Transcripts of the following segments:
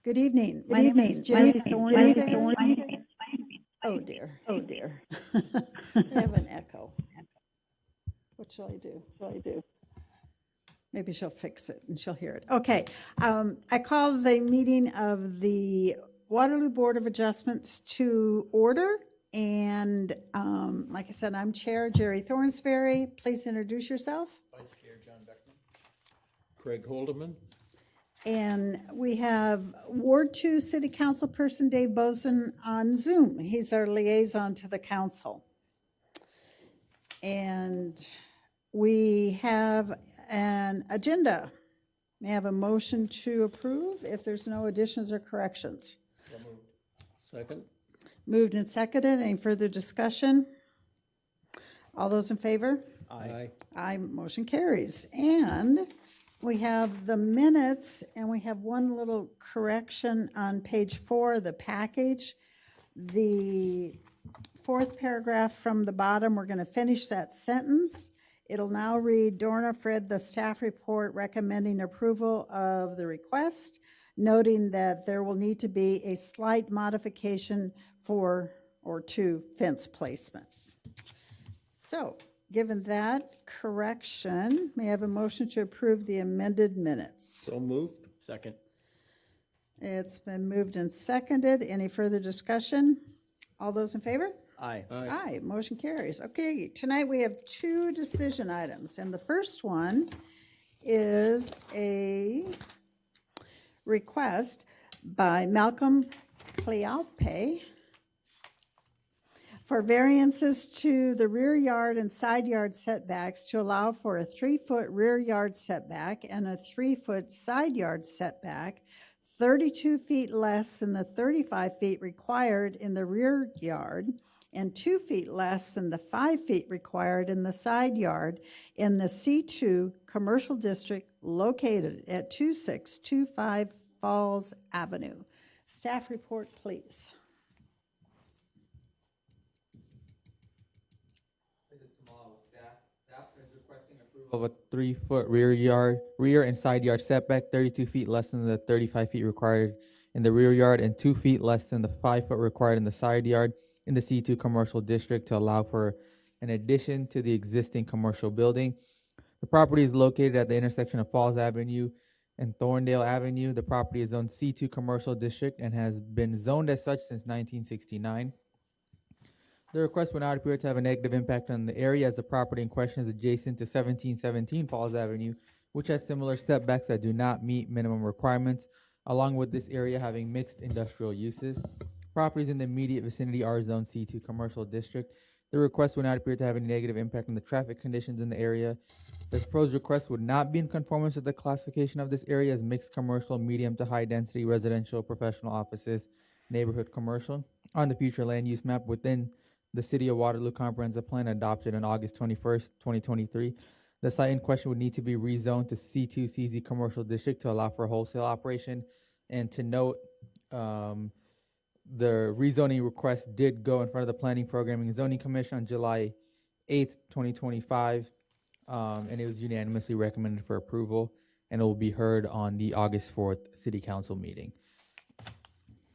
Good evening. My name is Jerry Thornsberry. Oh dear. Oh dear. I have an echo. What shall I do? What do I do? Maybe she'll fix it and she'll hear it. Okay. I call the meeting of the Waterloo Board of Adjustments to order. And like I said, I'm Chair Jerry Thornsberry. Please introduce yourself. Vice Chair John Beckman. Craig Holdeman. And we have Ward 2 City Council person Dave Boson on Zoom. He's our liaison to the council. And we have an agenda. May I have a motion to approve if there's no additions or corrections? So moved. Second. Moved and seconded. Any further discussion? All those in favor? Aye. Aye, motion carries. And we have the minutes, and we have one little correction on page 4 of the package. The fourth paragraph from the bottom, we're going to finish that sentence. It'll now read, Dorna Fred, the staff report recommending approval of the request, noting that there will need to be a slight modification for or to fence placement. So, given that correction, may I have a motion to approve the amended minutes? So moved. Second. It's been moved and seconded. Any further discussion? All those in favor? Aye. Aye, motion carries. Okay, tonight we have 2 decision items, and the first one is a request by Malcolm Cleope for variances to the rear yard and side yard setbacks to allow for a 3-foot rear yard setback and a 3-foot side yard setback, 32 feet less than the 35 feet required in the rear yard, and 2 feet less than the 5 feet required in the side yard in the C2 Commercial District located at 2625 Falls Avenue. Staff report, please. Staff is requesting approval of a 3-foot rear and side yard setback, 32 feet less than the 35 feet required in the rear yard, and 2 feet less than the 5 foot required in the side yard in the C2 Commercial District to allow for an addition to the existing commercial building. The property is located at the intersection of Falls Avenue and Thorndale Avenue. The property is zoned C2 Commercial District and has been zoned as such since 1969. The request would not appear to have a negative impact on the area, as the property in question is adjacent to 1717 Falls Avenue, which has similar setbacks that do not meet minimum requirements, along with this area having mixed industrial uses. Properties in the immediate vicinity are zoned C2 Commercial District. The request would not appear to have any negative impact on the traffic conditions in the area. The proposed request would not be in conformance with the classification of this area as mixed commercial, medium to high density, residential, professional offices, neighborhood commercial on the future land use map within the City of Waterloo Comprehensive Plan adopted on August 21st, 2023. The site in question would need to be rezoned to C2 CZ Commercial District to allow for wholesale operation. And to note, the rezoning request did go in front of the Planning, Programming, and Zoning Commission on July 8th, 2025, and it was unanimously recommended for approval, and it will be heard on the August 4th City Council meeting.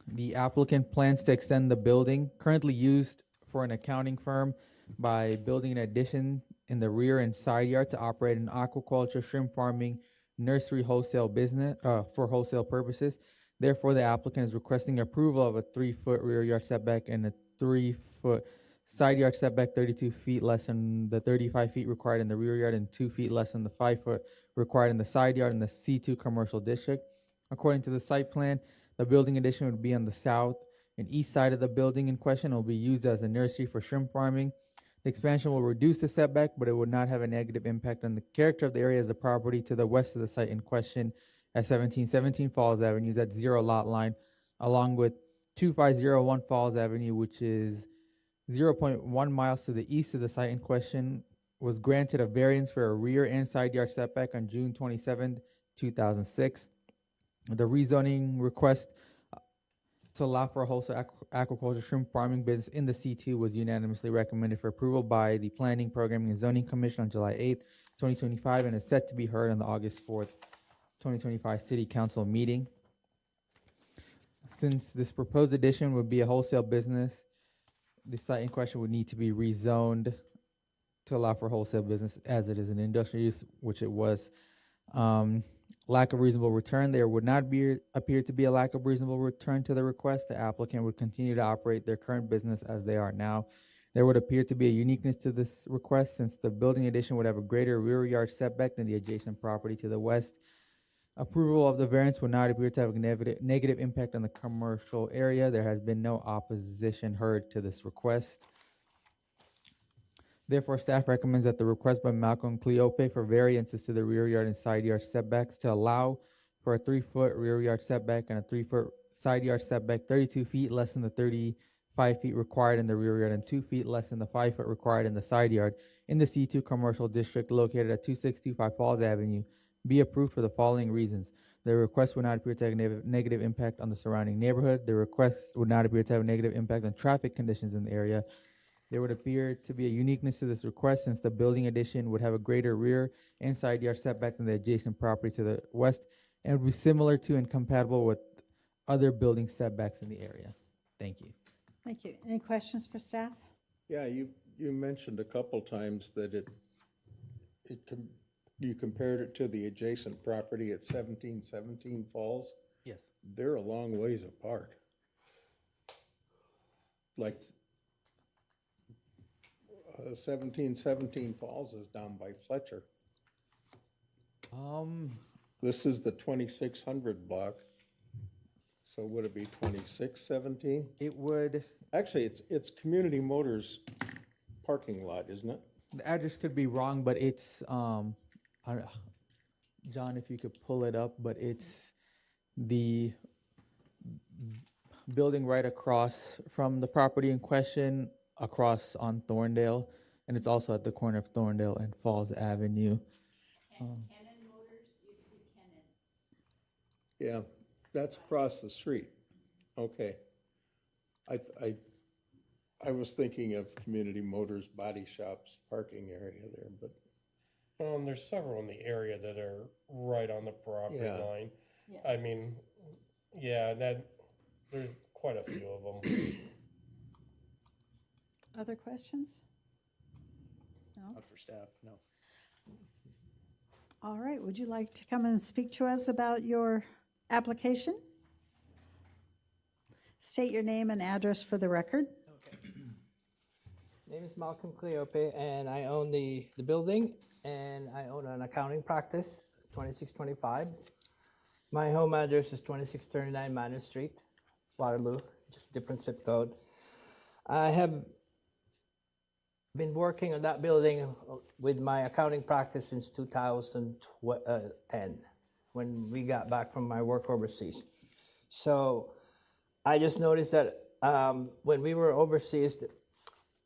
The applicant plans to extend the building currently used for an accounting firm by building an addition in the rear and side yard to operate an aquaculture, shrimp farming, nursery wholesale business for wholesale purposes. Therefore, the applicant is requesting approval of a 3-foot rear yard setback and a 3-foot side yard setback, 32 feet less than the 35 feet required in the rear yard and 2 feet less than the 5 foot required in the side yard in the C2 Commercial District. According to the site plan, the building addition would be on the south and east side of the building in question. It will be used as a nursery for shrimp farming. The expansion will reduce the setback, but it would not have a negative impact on the character of the area, as the property to the west of the site in question at 1717 Falls Avenue is at 0 lot line, along with 2501 Falls Avenue, which is 0.1 miles to the east of the site in question, was granted a variance for a rear and side yard setback on June 27, 2006. The rezoning request to allow for a wholesale aquaculture shrimp farming business in the C2 was unanimously recommended for approval by the Planning, Programming, and Zoning Commission on July 8th, 2025, and is set to be heard on the August 4th, 2025 City Council meeting. Since this proposed addition would be a wholesale business, the site in question would need to be rezoned to allow for wholesale business as it is an industrial use, which it was. Lack of reasonable return, there would not appear to be a lack of reasonable return to the request. The applicant would continue to operate their current business as they are now. There would appear to be a uniqueness to this request since the building addition would have a greater rear yard setback than the adjacent property to the west. Approval of the variance would not appear to have a negative impact on the commercial area. There has been no opposition heard to this request. Therefore, staff recommends that the request by Malcolm Cleope for variances to the rear yard and side yard setbacks to allow for a 3-foot rear yard setback and a 3-foot side yard setback 32 feet less than the 35 feet required in the rear yard and 2 feet less than the 5 foot required in the side yard in the C2 commercial district located at 2625 Falls Avenue be approved for the following reasons. The request would not appear to have a negative impact on the surrounding neighborhood. The request would not appear to have a negative impact on traffic conditions in the area. There would appear to be a uniqueness to this request since the building addition would have a greater rear and side yard setback than the adjacent property to the west and would be similar to and compatible with other building setbacks in the area. Thank you. Thank you. Any questions for staff? Yeah, you mentioned a couple times that you compared it to the adjacent property at 1717 Falls. Yes. They're a long ways apart. Like 1717 Falls is down by Fletcher. This is the 2600 block. So would it be 2617? It would. Actually, it's Community Motors parking lot, isn't it? The address could be wrong, but it's John, if you could pull it up, but it's the building right across from the property in question, across on Thorndale, and it's also at the corner of Thorndale and Falls Avenue. Cannon Motors used to be Cannon. Yeah, that's across the street. Okay. I was thinking of Community Motors Body Shop's parking area there, but There's several in the area that are right on the property Yeah. line. Yeah. I mean, yeah, there's quite a few of them. Other questions? No? not for staff, no. All right, would you like to come and speak to us about your application? State your name and address for the record. Okay. Name is Malcolm Cleope, and I own the building, and I own an accounting practice, 2625. My home address is 2639 Manor Street, Waterloo, just different zip code. I have been working on that building with my accounting practice since 2010, when we got back from my work overseas. So I just noticed that when we were overseas,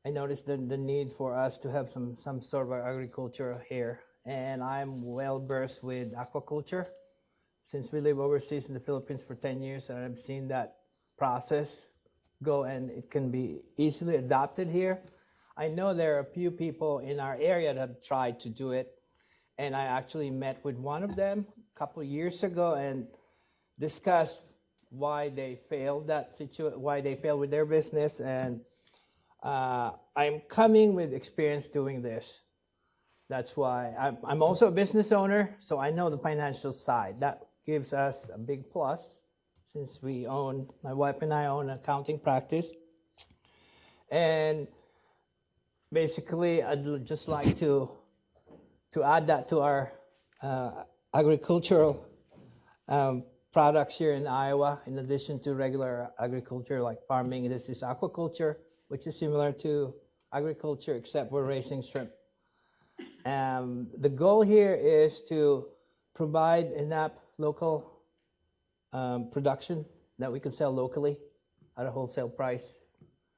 I noticed the need for us to have some sort of agriculture here. And I'm well versed with aquaculture since we live overseas in the Philippines for 10 years, and I've seen that process go, and it can be easily adopted here. I know there are a few people in our area that have tried to do it, and I actually met with one of them a couple of years ago and discussed why they failed why they failed with their business. And I'm coming with experience doing this. That's why I'm also a business owner, so I know the financial side. That gives us a big plus since my wife and I own an accounting practice. And basically, I'd just like to add that to our agricultural products here in Iowa, in addition to regular agriculture like farming. This is aquaculture, which is similar to agriculture, except we're raising shrimp. The goal here is to provide enough local production that we can sell locally at a wholesale price.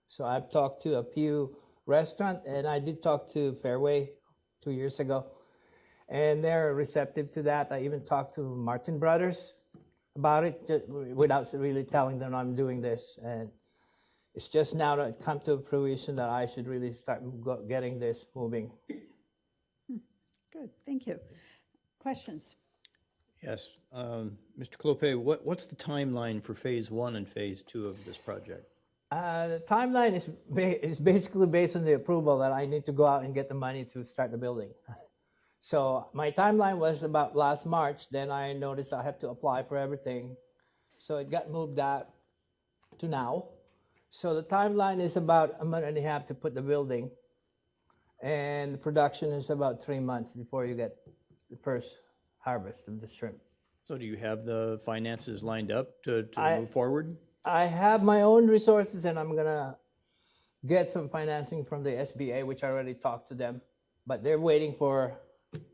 So I've talked to a few restaurants, and I did talk to Fairway 2 years ago, and they're receptive to that. I even talked to Martin Brothers about it without really telling them I'm doing this. And it's just now that it come to fruition that I should really start getting this moving. Good, thank you. Questions? Yes, Mr. Clope, what's the timeline for phase 1 and phase 2 of this project? The timeline is basically based on the approval that I need to go out and get the money to start the building. So my timeline was about last March. Then I noticed I have to apply for everything. So it got moved out to now. So the timeline is about a month and a half to put the building. And the production is about 3 months before you get the first harvest of the shrimp. So do you have the finances lined up to I- move forward? I have my own resources and I'm gonna get some financing from the SBA, which I already talked to them. But they're waiting for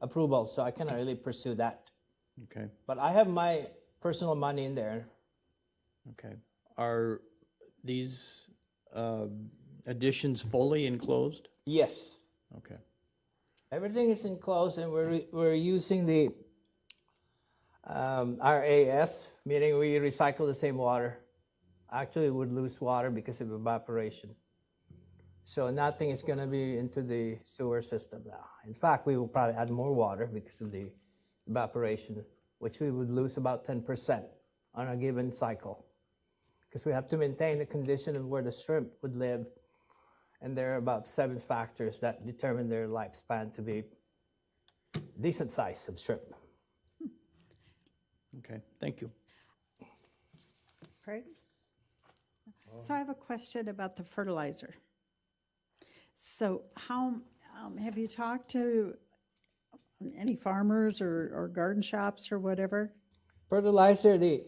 approval, so I cannot really pursue that. Okay, But I have my personal money in there. okay. Are these additions fully enclosed? Yes, Okay, everything is enclosed and we're using the RAS, meaning we recycle the same water. Actually, it would lose water because of evaporation. So nothing is going to be into the sewer system now. In fact, we will probably add more water because of the evaporation, which we would lose about 10% on a given cycle. Because we have to maintain the condition of where the shrimp would live. And there are about 7 factors that determine their lifespan to be decent size of shrimp. okay, thank you. Craig? So I have a question about the fertilizer. So how, have you talked to any farmers or garden shops or whatever? Fertilizer, the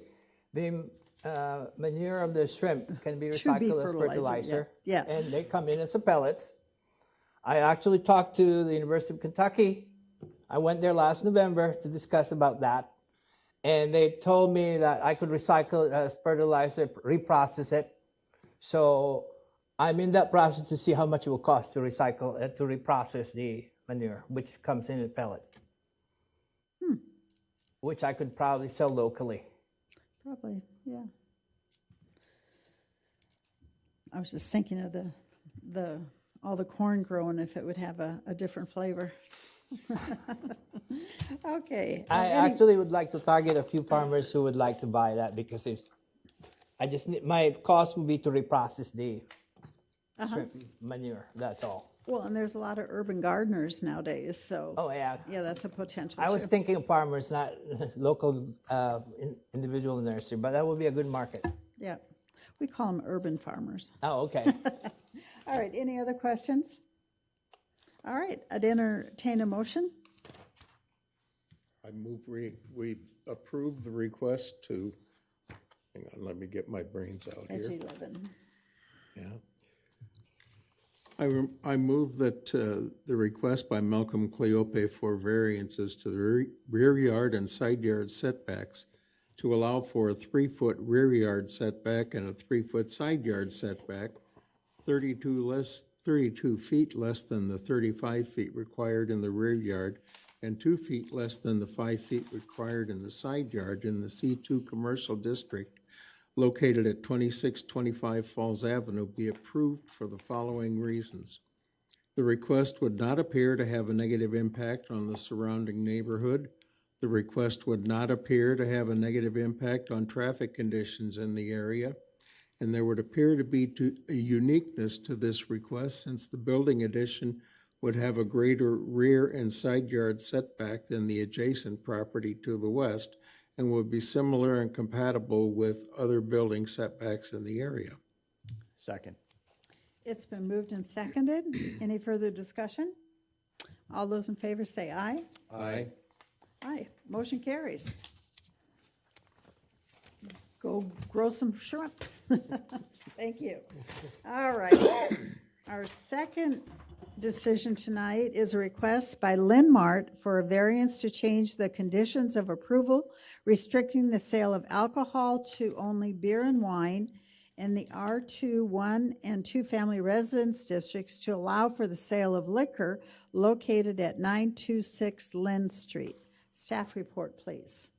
manure of the shrimp can be To be recycled as fertilizer, fertilizer. yeah. And they come in as a pellets. I actually talked to the University of Kentucky. I went there last November to discuss about that. And they told me that I could recycle it as fertilizer, reprocess it. So I'm in that process to see how much it will cost to recycle, to reprocess the manure, which comes in a pellet. Which I could probably sell locally. Probably, yeah. I was just thinking of all the corn growing, if it would have a different flavor. Okay. I actually would like to target a few farmers who would like to buy that because my cost would be to reprocess the shrimp manure, that's all. Well, and there's a lot of urban gardeners nowadays, so. Oh, yeah. Yeah, that's a potential I was too. thinking of farmers, not local individual nursery, but that would be a good market. Yeah, we call them urban farmers. Oh, okay. All right, any other questions? All right, I'd entertain a motion. I move we approve the request to, hang on, let me get my brains out Page here. 11. Yeah. I move that the request by Malcolm Cleope for variances to the rear yard and side yard setbacks to allow for a 3-foot rear yard setback and a 3-foot side yard setback, 32 feet less than the 35 feet required in the rear yard and 2 feet less than the 5 feet required in the side yard in the C2 Commercial District located at 2625 Falls Avenue be approved for the following reasons. The request would not appear to have a negative impact on the surrounding neighborhood. The request would not appear to have a negative impact on traffic conditions in the area. And there would appear to be a uniqueness to this request since the building addition would have a greater rear and side yard setback than the adjacent property to the west and would be similar and compatible with other building setbacks in the area. Second. It's been moved and seconded. Any further discussion? All those in favor say aye. Aye. Aye, motion carries. Go grow some shrimp. Thank you. All right. Our second decision tonight is a request by Linmart for a variance to change the conditions of approval restricting the sale of alcohol to only beer and wine in the R2, 1, and 2 family residence districts to allow for the sale of liquor located at 926 Lynn Street. Staff report, please.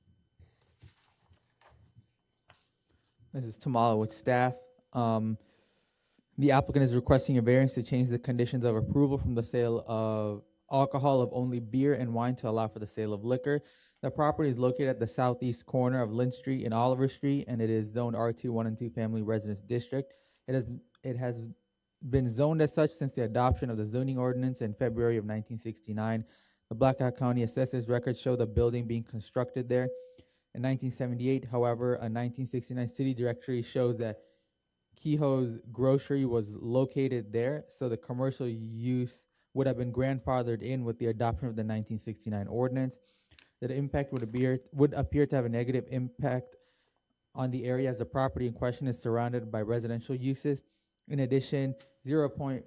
This is Tamala with staff. The applicant is requesting a variance to change the conditions of approval from the sale of alcohol of only beer and wine to allow for the sale of liquor. The property is located at the southeast corner of Lynn Street and Oliver Street, and it is zoned R2 1 and 2 Family Residence District. It has been zoned as such since the adoption of the zoning ordinance in February of 1969. The Blackhawk County Assessor's records show the building being constructed there. In 1978, however, a 1969 city directory shows that Kehoe's Grocery was located there, so the commercial use would have been grandfathered in with the adoption of the 1969 ordinance. That impact would appear to have a negative impact on the area as the property in question is surrounded by residential uses. In addition, 0.2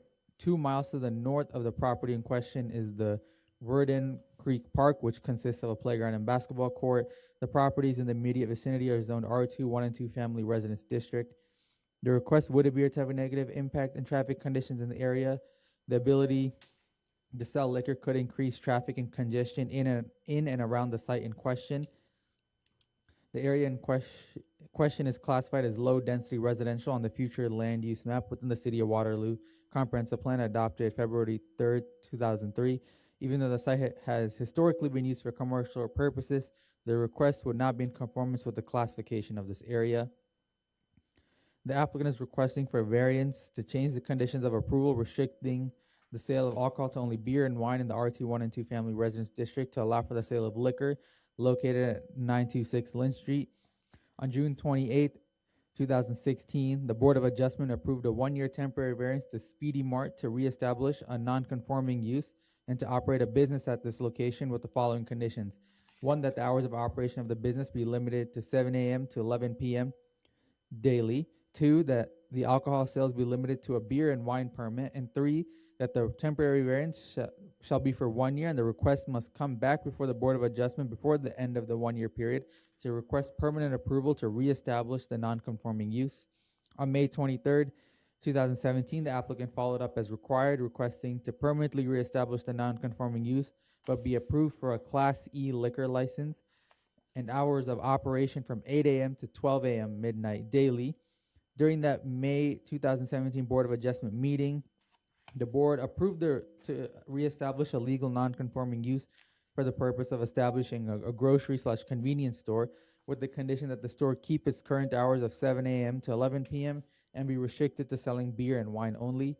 miles to the north of the property in question is the Verdon Creek Park, which consists of a playground and basketball court. The properties in the immediate vicinity are zoned R2 1 and 2 Family Residence District. The request would appear to have a negative impact on traffic conditions in the area. The ability to sell liquor could increase traffic and congestion in and around the site in question. The area in question is classified as low-density residential on the future land use map within the City of Waterloo Comprehensive Plan adopted February 3rd, 2003. Even though the site has historically been used for commercial purposes, the request would not be in conformance with the classification of this area. The applicant is requesting for a variance to change the conditions of approval restricting the sale of alcohol to only beer and wine in the R2 1 and 2 Family Residence District to allow for the sale of liquor located at 926 Lynn Street. On June 28, 2016, the Board of Adjustment approved a 1-year temporary variance to Speedy Mart to reestablish a non-conforming use and to operate a business at this location with the following conditions. 1, that the hours of operation of the business be limited to 7 a.m. to 11 p.m. daily. 2, that the alcohol sales be limited to a beer and wine permit. And 3, that the temporary variance shall be for 1 year, and the request must come back before the Board of Adjustment before the end of the 1-year period to request permanent approval to reestablish the non-conforming use. On May 23rd, 2017, the applicant followed up as required, requesting to permanently reestablish the non-conforming use, but be approved for a Class E liquor license and hours of operation from 8 a.m. to 12 a.m. midnight daily. During that May 2017 Board of Adjustment meeting, the board approved to reestablish a legal non-conforming use for the purpose of establishing a grocery/convenience store with the condition that the store keep its current hours of 7 a.m. to 11 p.m. and be restricted to selling beer and wine only.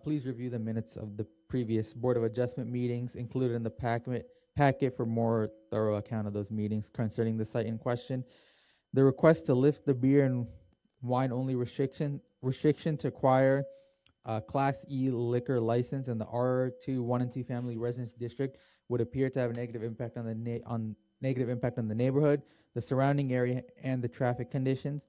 Please review the minutes of the previous Board of Adjustment meetings included in the packet for more thorough account of those meetings concerning the site in question. The request to lift the beer and wine only restriction to acquire a Class E liquor license in the R2 1 and 2 Family Residence District would appear to have a negative impact on the neighborhood, the surrounding area, and the traffic conditions.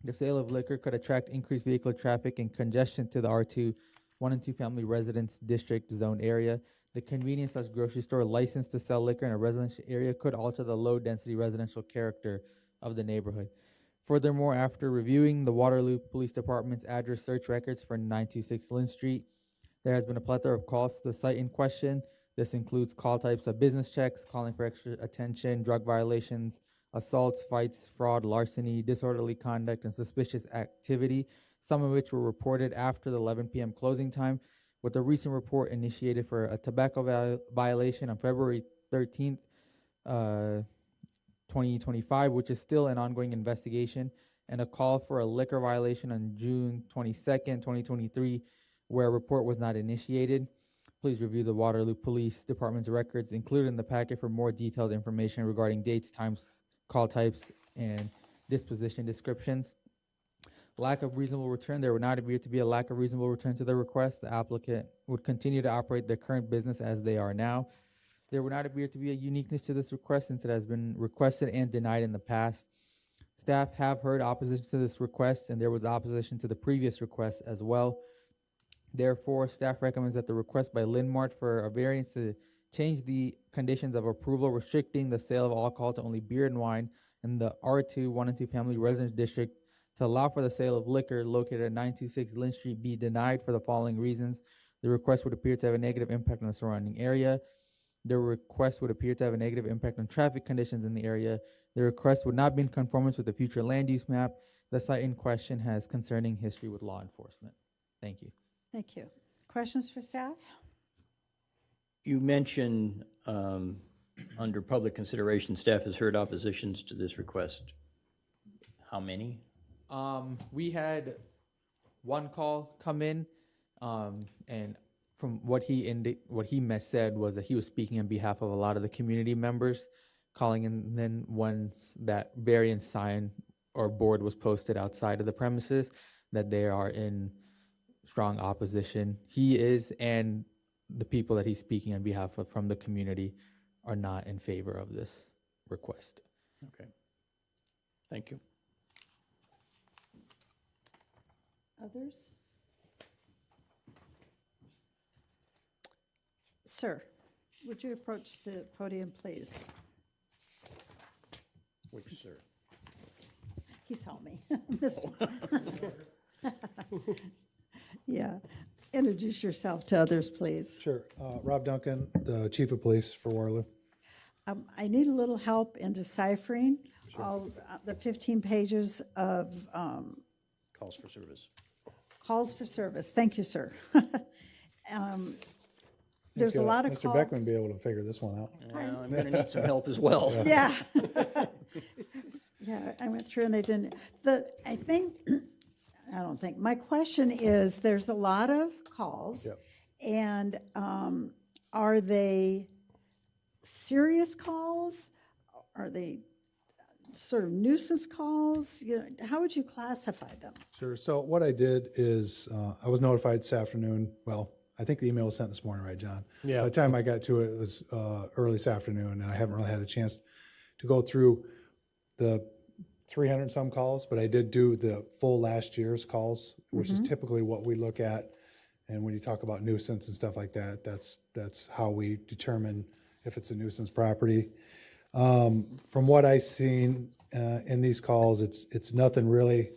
The sale of liquor could attract increased vehicular traffic and congestion to the R2 1 and 2 Family Residence District zone area. The convenience/grocery store licensed to sell liquor in a residential area could alter the low-density residential character of the neighborhood. Furthermore, after reviewing the Waterloo Police Department's address search records for 926 Lynn Street, there has been a plethora of calls to the site in question. This includes call types of business checks, calling for extra attention, drug violations, assaults, fights, fraud, larceny, disorderly conduct, and suspicious activity, some of which were reported after the 11 p.m. closing time, with a recent report initiated for a tobacco violation on February 13th, 2025, which is still an ongoing investigation, and a call for a liquor violation on June 22nd, 2023, where a report was not initiated. Please review the Waterloo Police Department's records included in the packet for more detailed information regarding dates, times, call types, and disposition descriptions. Lack of reasonable return. There would not appear to be a lack of reasonable return to the request. The applicant would continue to operate their current business as they are now. There would not appear to be a uniqueness to this request since it has been requested and denied in the past. Staff have heard opposition to this request, and there was opposition to the previous request as well. Therefore, staff recommends that the request by Linmart for a variance to change the conditions of approval restricting the sale of alcohol to only beer and wine in the R2 1 and 2 Family Residence District to allow for the sale of liquor located at 926 Lynn Street be denied for the following reasons. The request would appear to have a negative impact on the surrounding area. The request would appear to have a negative impact on traffic conditions in the area. The request would not be in conformance with the future land use map. The site in question has concerning history with law enforcement. Thank you. Thank you. Questions for staff? You mentioned Under public consideration, staff has heard oppositions to this request. How many? We had one call come in, and from what said was that he was speaking on behalf of a lot of the community members, calling in. And then once that variance sign or board was posted outside of the premises, that they are in strong opposition. He is, and the people that he's speaking on behalf of from the community are not in favor of this request. Okay. Thank you. Others? Sir, would you approach the podium, please? Which, sir? He saw me. Mr. Yeah. Introduce yourself to others, please. Sure. Rob Duncan, the Chief of Police for Waterloo. I need a little help in deciphering all the 15 pages of Calls for service. calls for service. Thank you, sir. There's a lot of Mr. calls. Beckman would be able to figure this one out. Well, I'm gonna need some help as well. Yeah. Yeah, I went through and I didn't, my question is, there's a lot of calls. Yep. And are they serious calls? Are they sort of nuisance calls? You know, how would you classify them? Sure. So what I did is, I was notified this afternoon. Well, I think the email was sent this morning, right, John? Yeah. By the time I got to it, it was early this afternoon, and I haven't really had a chance to go through the 300 and some calls, but I did do the full last year's calls, which is typically what we look at. And when you talk about nuisance and stuff like that, that's how we determine if it's a nuisance property. From what I've seen in these calls, it's nothing really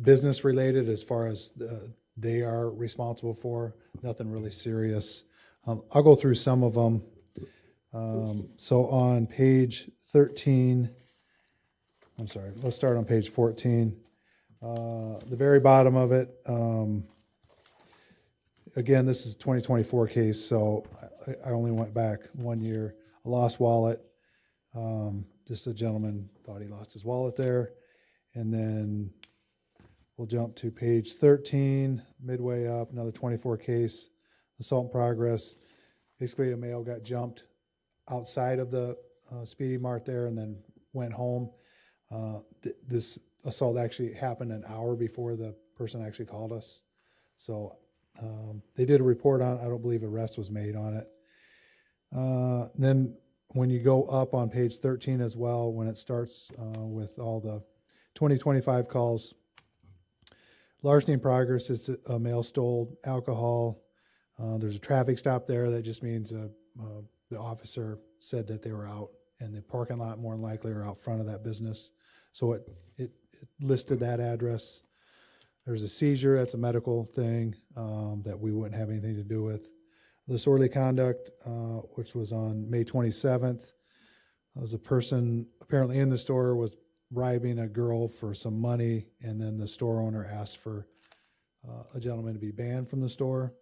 business related as far as they are responsible for, nothing really serious. I'll go through some of them. So on page 13, I'm sorry, let's start on page 14. The very bottom of it, again, this is a 2024 case, so I only went back 1 year. A lost wallet. Just a gentleman thought he lost his wallet there. And then we'll jump to page 13, midway up, another 24 case, assault in progress. Basically, a male got jumped outside of the speedy mark there and then went home. This assault actually happened an hour before the person actually called us. So they did a report on it. I don't believe arrest was made on it. Then when you go up on page 13 as well, when it starts with all the 2025 calls, larceny in progress, it's a male stole alcohol. There's a traffic stop there. That just means the officer said that they were out in the parking lot, more than likely, or out front of that business. So it listed that address. There's a seizure. That's a medical thing that we wouldn't have anything to do with. Disorderly conduct, which was on May 27th. There was a person apparently in the store was bribing a girl for some money, and then the store owner asked for a gentleman to be banned from the store.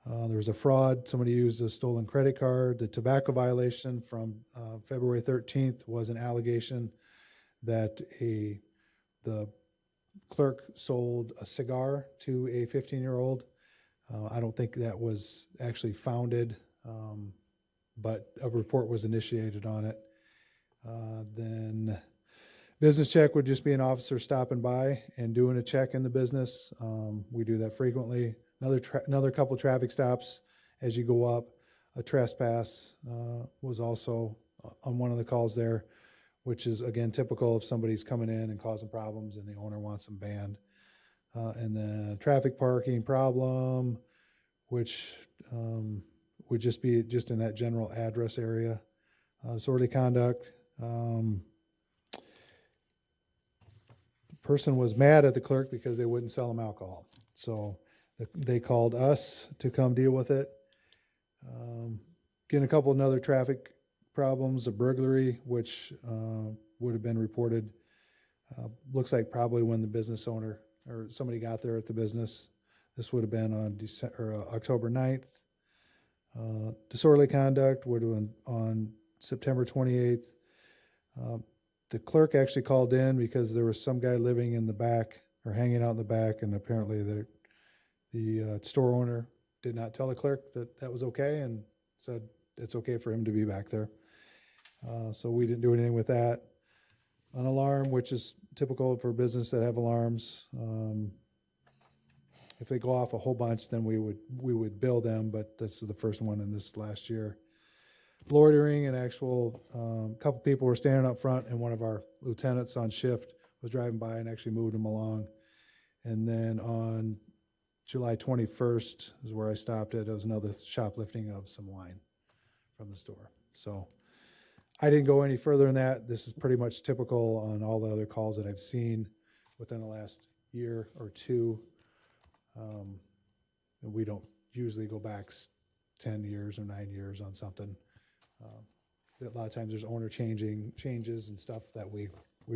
There was a fraud. Somebody used a stolen credit card. The tobacco violation from February 13th was an allegation that the clerk sold a cigar to a 15-year-old. I don't think that was actually founded, but a report was initiated on it. Then business check would just be an officer stopping by and doing a check in the business. We do that frequently. Another couple traffic stops as you go up. A trespass was also on one of the calls there, which is, again, typical if somebody's coming in and causing problems and the owner wants them banned. And then traffic parking problem, which would just be just in that general address area. Disorderly conduct. Person was mad at the clerk because they wouldn't sell him alcohol. So they called us to come deal with it. Getting a couple of other traffic problems, a burglary, which would have been reported. Looks like probably when the business owner or somebody got there at the business. This would have been on October 9th. Disorderly conduct would have been on September 28th. The clerk actually called in because there was some guy living in the back or hanging out in the back, and apparently the store owner did not tell the clerk that that was okay and said it's okay for him to be back there. So we didn't do anything with that. An alarm, which is typical for business that have alarms. If they go off a whole bunch, then we would bill them, but that's the first one in this last year. Loitering, and actual, couple people were standing up front, and one of our lieutenants on shift was driving by and actually moved them along. And then on July 21st is where I stopped it. It was another shoplifting of some wine from the store. So I didn't go any further than that. This is pretty much typical on all the other calls that I've seen within the last year or two. And we don't usually go back 10 years or 9 years on something. A lot of times there's owner changes and stuff that we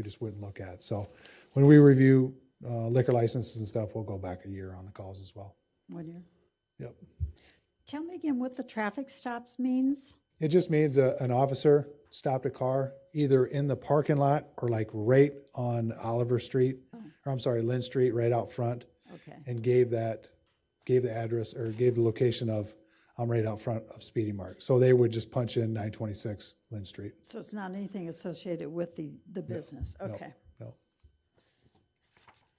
just wouldn't look at. So when we review liquor licenses and stuff, we'll go back a year on the calls as well. 1 year. Yep. Tell me again what the traffic stops means. It just means an officer stopped a car either in the parking lot or like right on Oliver Street, or I'm sorry, Lynn Street, right out front, Okay. and gave the address or gave the location of, I'm right out front of Speedy Mark. So they would just punch in 926 Lynn Street. So it's not anything associated with the business? No, Okay. no.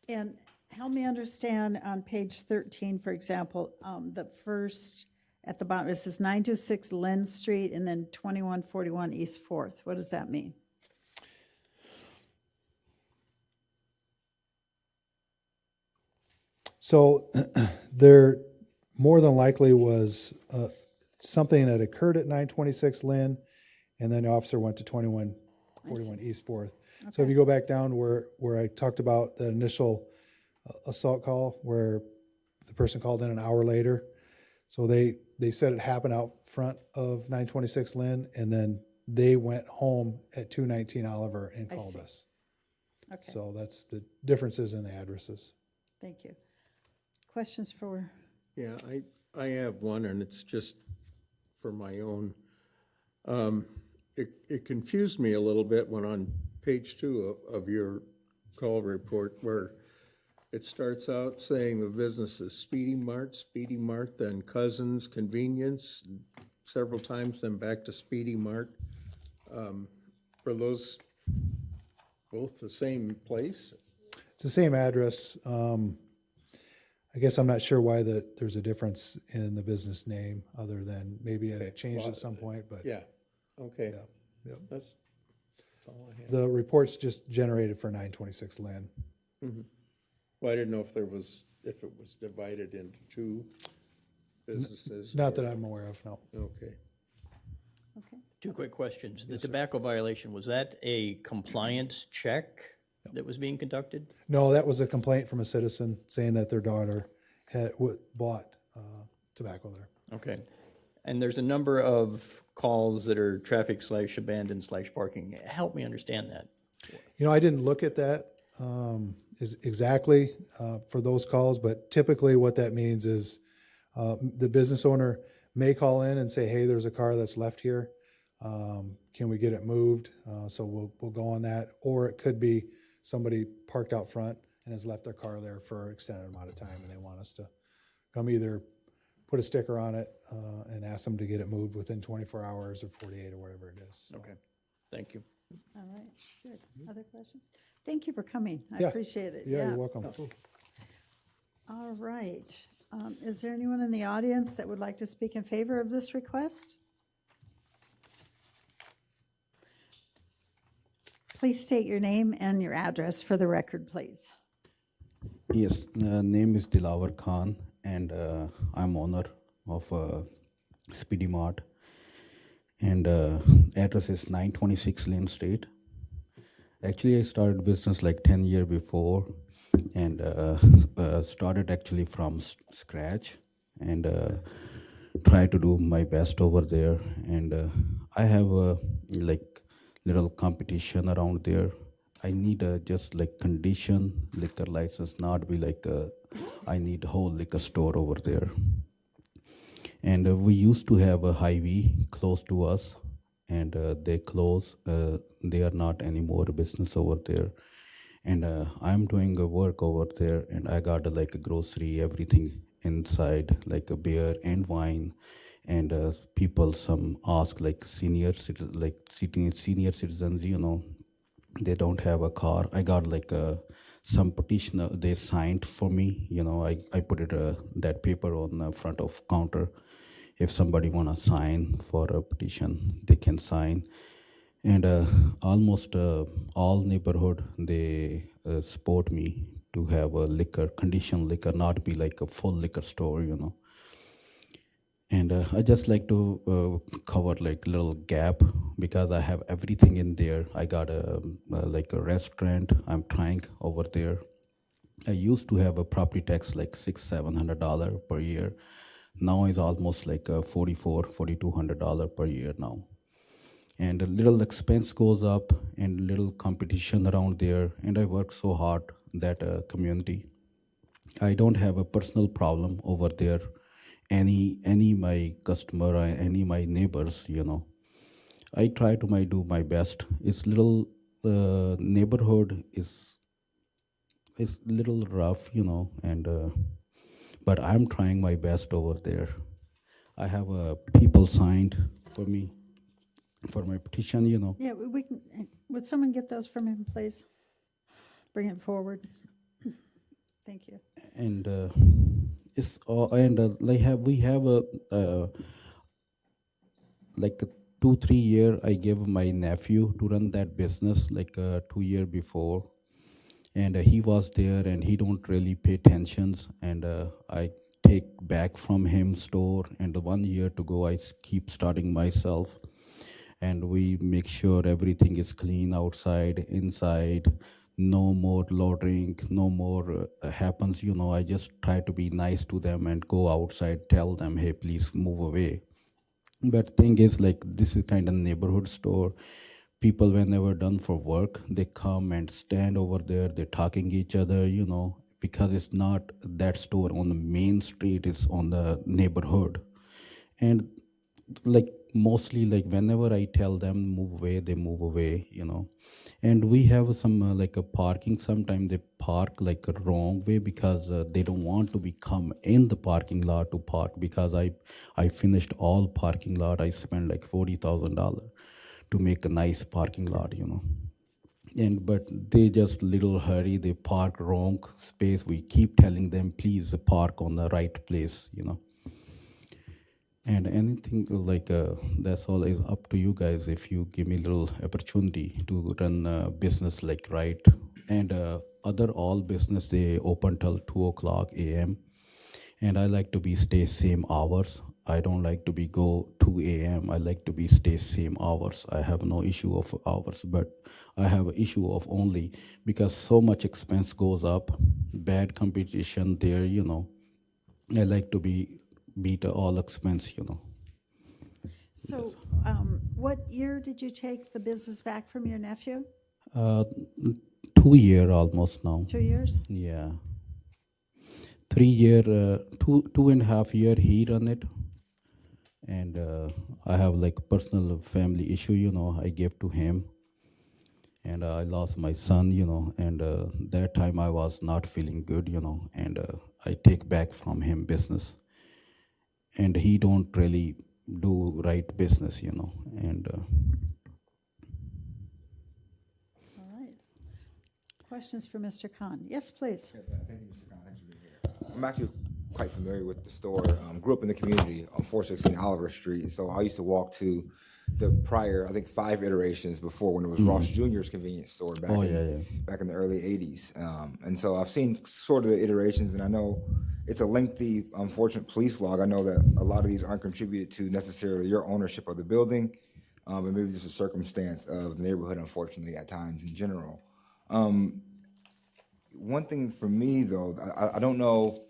And help me understand on page 13, for example, the first, at the bottom, it says 926 Lynn Street and then 2141 East 4th. What does that mean? So there more than likely was something that occurred at 926 Lynn, and then the officer went to 2141 East 4th. So if you go back down where I talked about the initial assault call, where the person called in an hour later, so they said it happened out front of 926 Lynn, and then they went home at 219 Oliver and I called see. us. Okay, So that's the differences in the addresses. thank you. Questions for, Yeah, I have one, and it's just for my own. It confused me a little bit when on page 2 of your call report, where it starts out saying the business is Speedy Mart, then Cousins Convenience, several times, then back to Speedy Mart. Are those both the same place? It's the same address. I guess I'm not sure why there's a difference in the business name, other than maybe it had changed at some point, but Yeah, okay. yeah. That's all I have. The report's just generated for 926 Lynn. Well, I didn't know if it was divided into two businesses. Not that I'm aware of, no. Okay. okay. Two quick questions. The tobacco violation, was that a compliance check that was being conducted? No, that was a complaint from a citizen saying that their daughter had bought tobacco there. Okay. And there's a number of calls that are traffic/abandoned/parking. Help me understand that. You know, I didn't look at that exactly for those calls, but typically what that means is the business owner may call in and say, hey, there's a car that's left here. Can we get it moved? So we'll go on that. Or it could be somebody parked out front and has left their car there for an extended amount of time, and they want us to come either put a sticker on it and ask them to get it moved within 24 hours or 48 or whatever it is. So, Okay. Thank you. All right, good. Other questions? Thank you for coming. I Yeah. appreciate it. Yeah, you're welcome. All right. Is there anyone in the audience that would like to speak in favor of this request? Please state your name and your address for the record, please. Yes, name is Dilawar Khan, and I'm owner of Speedy Mart, and address is 926 Lane Street. Actually, I started business like 10 years before, and started actually from scratch, and try to do my best over there. And I have a little competition around there. I need a just like condition liquor license, not be like I need a whole liquor store over there. And we used to have a Hy-Vee close to us, and they close. They are not anymore a business over there. And I'm doing a work over there, and I got like a grocery, everything inside, like a beer and wine. And people some ask like senior citizens, they don't have a car. I got like some petition they signed for me. I put it that paper on the front of counter. If somebody wanna sign for a petition, they can sign. And almost all neighborhood they support me to have a liquor, condition liquor, not be like a full liquor store. And I just like to cover like little gap because I have everything in there. I got a like a restaurant I'm trying over there. I used to have a property tax like $600-700 per year. Now it's almost like $4,200 per year now. And a little expense goes up and little competition around there. And I work so hard that community. I don't have a personal problem over there. Any my customer or any my neighbors, I try to do my best. It's little neighborhood is little rough, and but I'm trying my best over there. I have people signed for me for my petition. Yeah, we can, would someone get those from him, please? Bring it forward. Thank you. And it's and we have a like a 2-3 year I gave my nephew to run that business like 2 year before, and he was there and he don't really pay attentions, and I take back from him store, and 1 year to go I keep starting myself, and we make sure everything is clean outside, inside. No more loitering, no more happens. I just try to be nice to them and go outside, tell them, hey, please move away. But thing is, like, this is kind of neighborhood store. People, whenever done for work, they come and stand over there. They're talking each other, because it's not that store on the main street. It's on the neighborhood, and like mostly like whenever I tell them move away, they move away. And we have some like a parking. Sometimes they park like a wrong way because they don't want to be come in the parking lot to park, because I finished all parking lot. I spent like $40,000 to make a nice parking lot. And but they just little hurry, they park wrong space. We keep telling them please park on the right place. And anything like that's all is up to you guys. If you give me a little opportunity to run a business like right, and other all business they open till 2 o'clock a.m. and I like to be stay same hours. I don't like to be go 2 a.m. I like to be stay same hours. I have no issue of hours, but I have an issue of only because so much expense goes up, bad competition there. I like to be beat all expense. So, what year did you take the business back from your nephew? 2 year almost now. 2 years? Yeah. 3 year, 2.5 year he run it. And I have like personal family issue, I gave to him. And I lost my son, and that time I was not feeling good, and I take back from him business. And he don't really do right business, and All right. Questions for Mr. Khan? Yes, please. Thank you, Mr. Khan. Thanks for being here. I'm actually quite familiar with the store. Grew up in the community on 416 Oliver Street, so I used to walk to the prior, I think, 5 iterations before when it was Ross Jr.'s convenience store back back in the early 80s. And so I've seen sort of the iterations, and I know it's a lengthy, unfortunate police log. I know that a lot of these aren't contributed to necessarily your ownership of the building, and maybe just a circumstance of the neighborhood, unfortunately, at times in general. One thing for me, though, I don't know.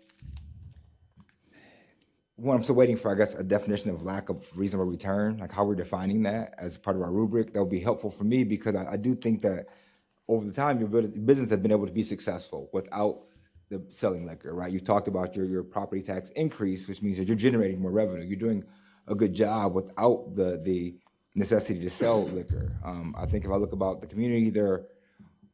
One, I'm still waiting for, I guess, a definition of lack of reasonable return, like how we're defining that as part of our rubric. That would be helpful for me because I do think that over the time, your business has been able to be successful without the selling liquor, right? You talked about your property tax increase, which means that you're generating more revenue. You're doing a good job without the necessity to sell liquor. I think if I look about the community, there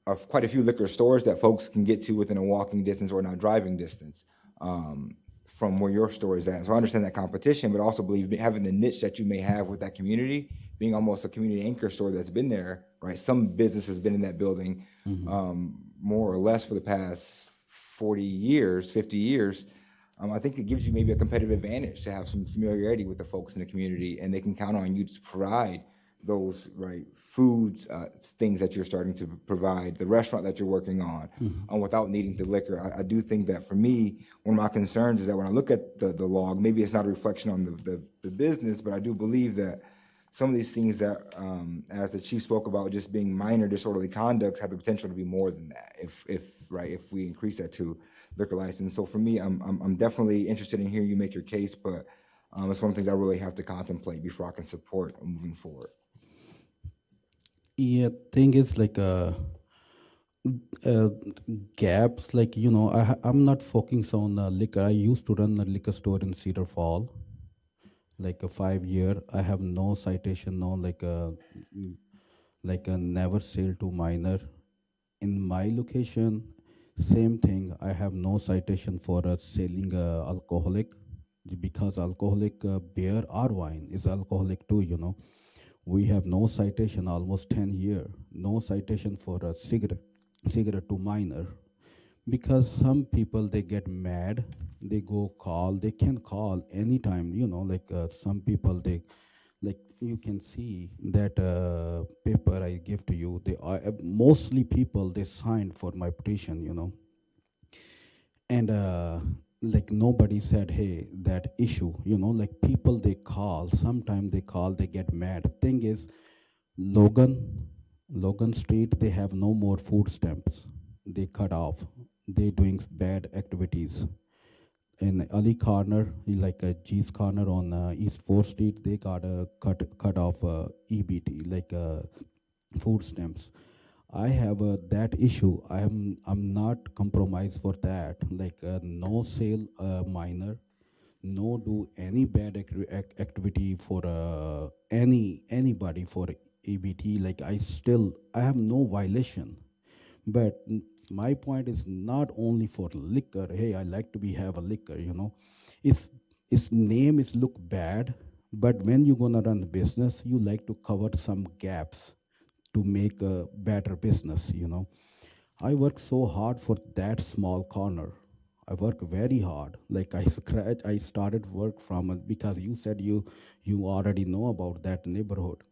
are quite a few liquor stores that folks can get to within a walking distance or not driving distance from where your store is at. So I understand that competition, but also believe having the niche that you may have with that community, being almost a community anchor store that's been there, right? Some business has been in that building more or less for the past 40 years, 50 years. I think it gives you maybe a competitive advantage to have some familiarity with the folks in the community, and they can count on you to provide those right foods, things that you're starting to provide, the restaurant that you're working on, without needing the liquor. I do think that for me, one of my concerns is that when I look at the log, maybe it's not a reflection on the business, but I do believe that some of these things that, as the chief spoke about, just being minor disorderly conducts, have the potential to be more than that. If we increase that to liquor license. So for me, I'm definitely interested in hearing you make your case, but it's one of the things I really have to contemplate before I can support moving forward. Yeah, thing is like gaps, like I'm not focused on liquor. I used to run a liquor store in Cedar Fall, like a 5 year. I have no citation, no like a never sale to minor. In my location, same thing. I have no citation for selling alcoholic, because alcoholic beer or wine is alcoholic too. We have no citation almost 10 year, no citation for a cigarette to minor, because some people they get mad, they go call, they can call anytime, like some people they, like you can see that paper I give to you, they are mostly people they signed for my petition. And like nobody said, hey, that issue, like people they call, sometimes they call, they get mad. Thing is, logan Street, they have no more food stamps, they cut off, they doing bad activities. In Ali Corner, like a G's Corner on East 4th Street, they got a cut off EBT, like food stamps. I have that issue. I'm not compromised for that. Like no sale minor, no do any bad activity for anybody for EBT. Like I have no violation. But my point is not only for liquor. Hey, I like to have a liquor. Its name is look bad, but when you're gonna run a business, you like to cover some gaps to make a better business. I work so hard for that small corner. I work very hard. Like I started work from because you said you already know about that neighborhood.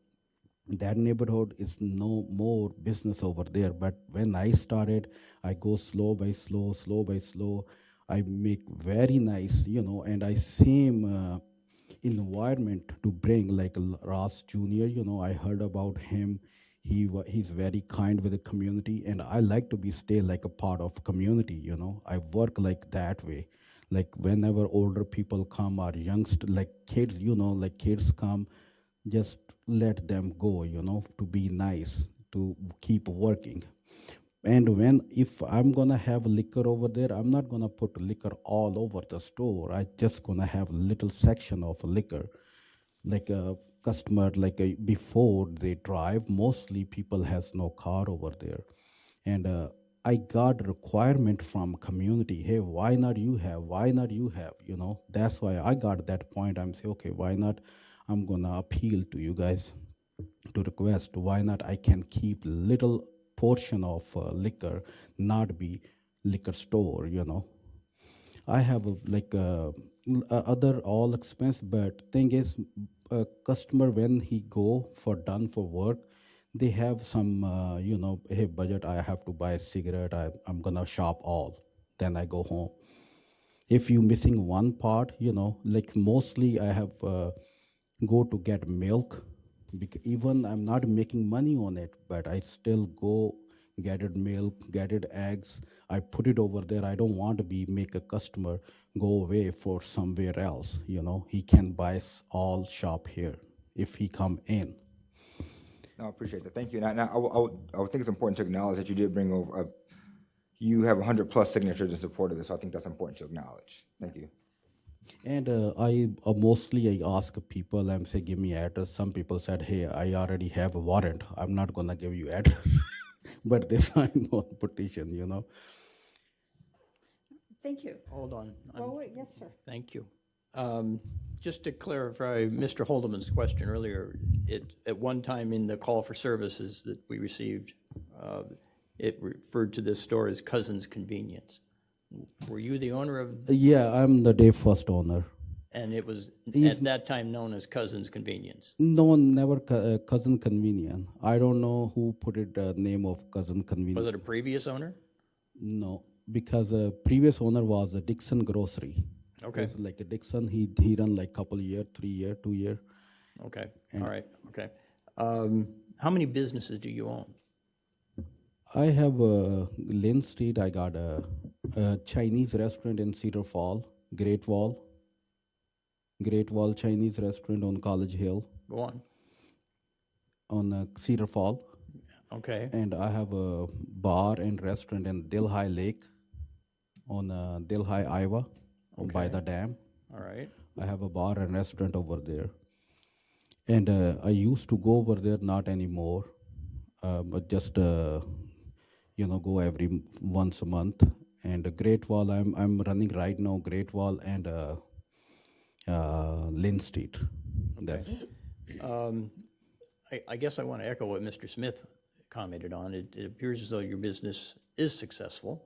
That neighborhood is no more business over there. But when I started, I go slow by slow. I make very nice, and I same environment to bring like Ross Jr. I heard about him. He's very kind with the community, and I like to be stay like a part of community. I work like that way. Like whenever older people come or youngster, like kids, like kids come, just let them go, to be nice, to keep working. And if I'm gonna have liquor over there, I'm not gonna put liquor all over the store. I just gonna have a little section of liquor, like a customer, like before they drive. Mostly people has no car over there, and I got requirement from community. Hey, why not you have? Why not you have? That's why I got that point. I'm say, okay, why not? I'm gonna appeal to you guys to request. Why not? I can keep little portion of liquor, not be liquor store. I have other all expense, but thing is, a customer when he go for done for work, they have some hey budget. I have to buy a cigarette. I'm gonna shop all. Then I go home. If you missing one part, like mostly I have go to get milk. Even I'm not making money on it, but I still go get it milk, get it eggs. I put it over there. I don't want to make a customer go away for somewhere else. He can buy all shop here if he come in. No, I appreciate that. Thank you. And I would think it's important to acknowledge that you did bring over you have 100+ signatures in support of this, so I think that's important to acknowledge. Thank you. And I mostly I ask people, I'm say, give me address. Some people said, hey, I already have a warrant. I'm not gonna give you address, but they signed on petition, you know. Thank you. Hold on. Oh, wait, yes, sir. Thank you. Just to clarify Mr. Holdeman's question earlier, at one time in the call for services that we received, it referred to this store as Cousin's Convenience. Were you the owner of, Yeah, I'm the day first owner. and it was He's- at that time known as Cousin's Convenience? No one never cousin convenient. I don't know who put it name of cousin convenient. Was it a previous owner? No, because previous owner was a Dixon Grocery. Okay. It was like a Dixon. He run like couple year, 3 year, 2 year. Okay, all right, okay. How many businesses do you own? I have Lynn Street. I got a Chinese restaurant in Cedar Fall, Great Wall Chinese restaurant on College Hill Go on. on Cedar Fall. Okay, And I have a bar and restaurant in Delhi Lake on Delhi, Iowa, by the dam. all right. I have a bar and restaurant over there. And I used to go over there, not anymore, but just, go every once a month. And Great Wall, I'm running right now, Great Wall and Lynn Street. That's I guess I want to echo what Mr. Smith commented on. It appears as though your business is successful,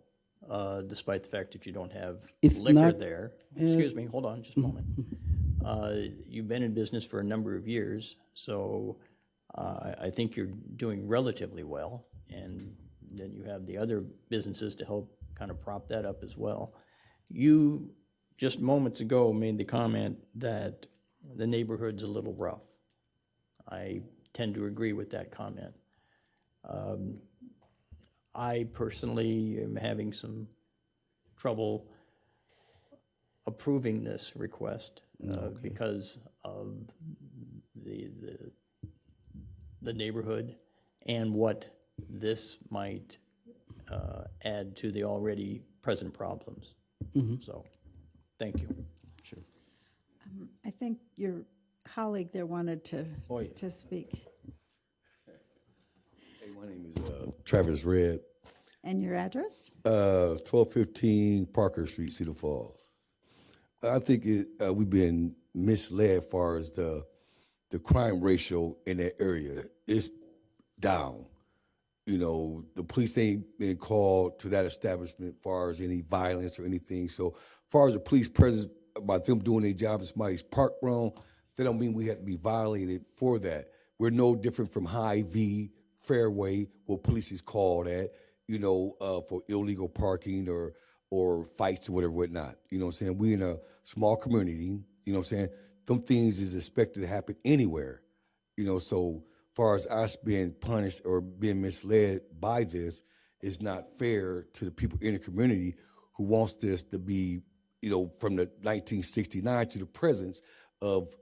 despite the fact that you don't have It's liquor not- there. Excuse me, hold on just a moment. You've been in business for a number of years, so I think you're doing relatively well. And then you have the other businesses to help kind of prop that up as well. You, just moments ago, made the comment that the neighborhood's a little rough. I tend to agree with that comment. I personally am having some trouble approving this request because of the neighborhood and what this might add to the already present problems. So, thank you. Sure. I think your colleague there wanted to Oh, yeah. to speak. Hey, my name is Travis Red, And your address? 1215 Parker Street, Cedar Falls. I think we've been misled as far as the crime ratio in that area. It's down. You know, the police ain't been called to that establishment as far as any violence or anything. So as far as the police presence, by them doing their job in somebody's park wrong, that don't mean we have to be violated for that. We're no different from High V, Fairway, what police is called at, for illegal parking or fights or whatever, whatnot. You know what I'm saying? We in a small community, you know what I'm saying? Them things is expected to happen anywhere. So far as us being punished or being misled by this is not fair to the people in the community who wants this to be, from the 1969 to the present of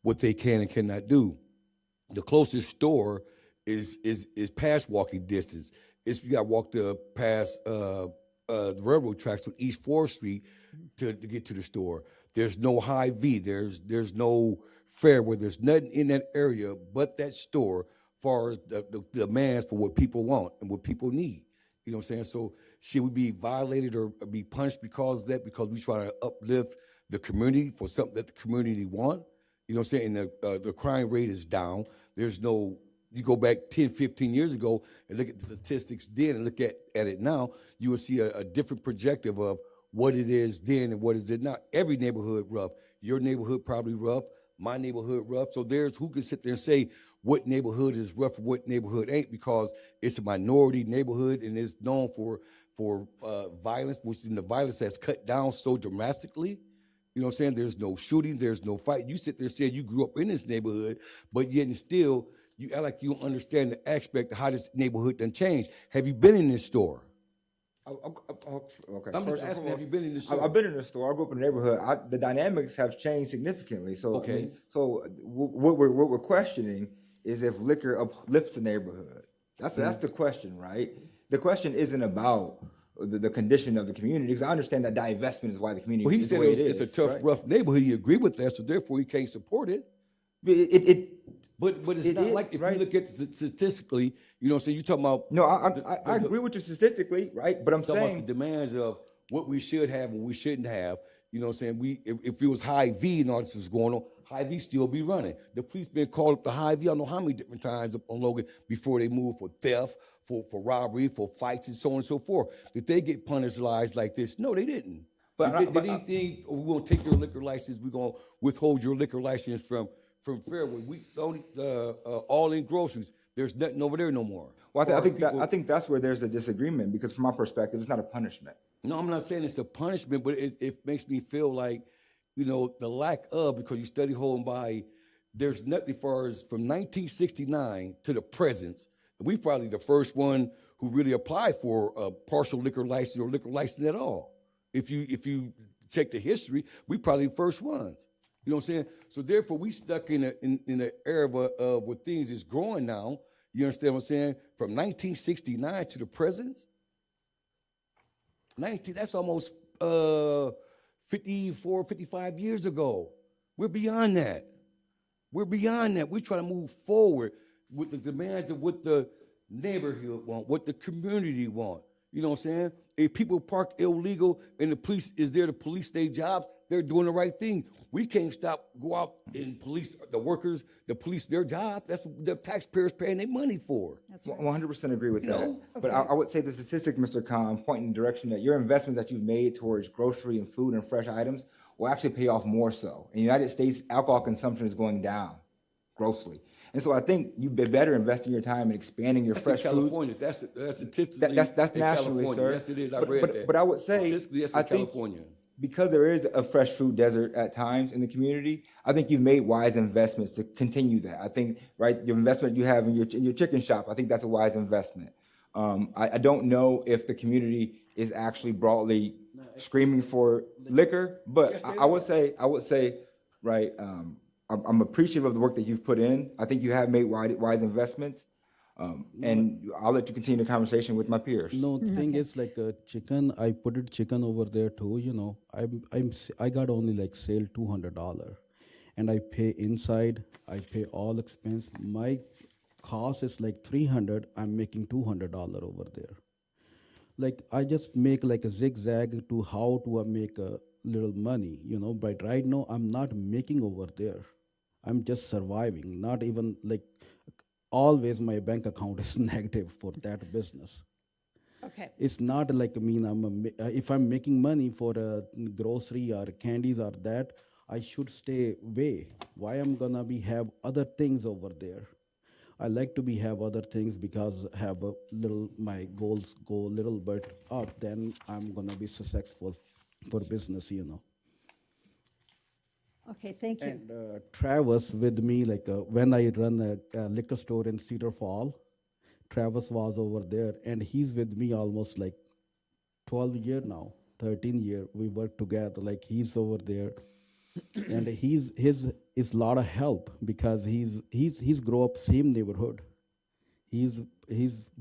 what they can and cannot do. The closest store is past walking distance. You got to walk past the railroad tracks on East 4th Street to get to the store. There's no High V. There's no Fairway. There's nothing in that area but that store as far as the demands for what people want and what people need. You know what I'm saying? So should we be violated or be punished because of that? Because we try to uplift the community for something that the community want? You know what I'm saying? And the crime rate is down. You go back 10, 15 years ago and look at the statistics then and look at it now, you will see a different projective of what it is then and what is it not. Every neighborhood rough. Your neighborhood probably rough. My neighborhood rough. So there's who can sit there and say what neighborhood is rough and what neighborhood ain't, because it's a minority neighborhood and it's known for violence, which in the violence has cut down so dramatically. You know what I'm saying? There's no shooting, there's no fight. You sit there and say you grew up in this neighborhood, but yet and still you act like you don't understand the aspect of how this neighborhood done changed. Have you been in this store? Okay. I'm First just and asking, have foremost, you been in this store? I've been in the store. I grew up in the neighborhood. The dynamics have changed significantly. So, Okay. What we're questioning is if liquor uplifts the neighborhood. That's the question, right? The question isn't about the condition of the community, because I understand that divestment is why the community Well, he is the said way it it's is. a tough, right? rough neighborhood. He agreed with that, so therefore he can't support it. It But it's It not is, like if right? you look at it statistically, you know what I'm saying? You're talking about no, the- I agree with you statistically, right? But I'm talking about saying the demands of what we should have and we shouldn't have. You know what I'm saying? If it was high V and all this was going on, high V still be running. The police been called up to high V I don't know how many different times up on Logan before they move for theft, for robbery, for fights and so on and so forth. Did they get punished lies like this? No, they didn't. But Did they think, oh, we're gonna take your liquor license, we're gonna withhold your liquor license from Fairway? We don't all in groceries. There's nothing over there no more. well, Or I think people- I think that's where there's a disagreement, because from my perspective, it's not a punishment. No, I'm not saying it's a punishment, but it makes me feel like, you know, the lack of, because you study home by, there's nothing as far as from 1969 to the present. We probably the first one who really applied for a partial liquor license or liquor license at all. If you check the history, we probably the first ones. You know what I'm saying? So therefore, we stuck in the era of where things is growing now. You understand what I'm saying? From 1969 to the present. 19, that's almost 54, 55 years ago. We're beyond that. We're beyond that. We're trying to move forward with the demands of what the neighborhood want, what the community want. You know what I'm saying? If people park illegal and the police is there to police their jobs, they're doing the right thing. We can't go out and police the workers, the police their jobs. That's what the taxpayers paying their money for. 100% agree with that. know? But I would say the statistic, Mr. Khan, point in the direction that your investment that you've made towards grocery and food and fresh items will actually pay off more so. In the United States, alcohol consumption is going down grossly. And so I think you'd be better investing your time in expanding your That's fresh in foods. California. That's statistically. That's in nationally, California. sir. Yes, it is. I But- read but- that. but I would say, Statistically, that's I in think- California. Because there is a fresh food desert at times in the community, I think you've made wise investments to continue that. I think, right, your investment you have in your chicken shop, I think that's a wise investment. I don't know if the community is actually broadly screaming for liquor, but Yes, they I would say, right, I'm appreciative of the work that you've put in. I think you have made wise investments. And I'll let you continue the conversation with my peers. No, the thing is like chicken. I put it chicken over there too. You know, I got only like sale $200, and I pay inside. I pay all expense. My cost is like 300. I'm making $200 over there. Like I just make like a zigzag to how to make a little money. You know, but right now I'm not making over there. I'm just surviving. Not even like. Always my bank account is negative for that business. Okay. It's not like if I'm making money for grocery or candies or that, I should stay away. Why I'm gonna have other things over there? I like to have other things because have a little my goals go a little bit up. Then I'm gonna be successful for business. You know. Okay, thank you. And Travis with me, like when I run a liquor store in Cedar Fall, Travis was over there, and he's with me almost like 12 year now, 13 year. We work together. Like he's over there, and his is a lot of help because he's grow up same neighborhood. He's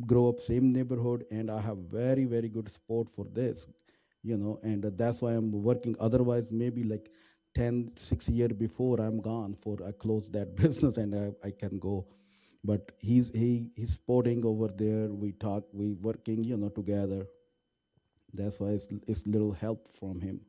grow up same neighborhood, and I have very good support for this, you know, and that's why I'm working. Otherwise, maybe like 6 years before I'm gone I close that business and I can go. But he's supporting over there. We talk, we working, you know, together. That's why it's little help from him.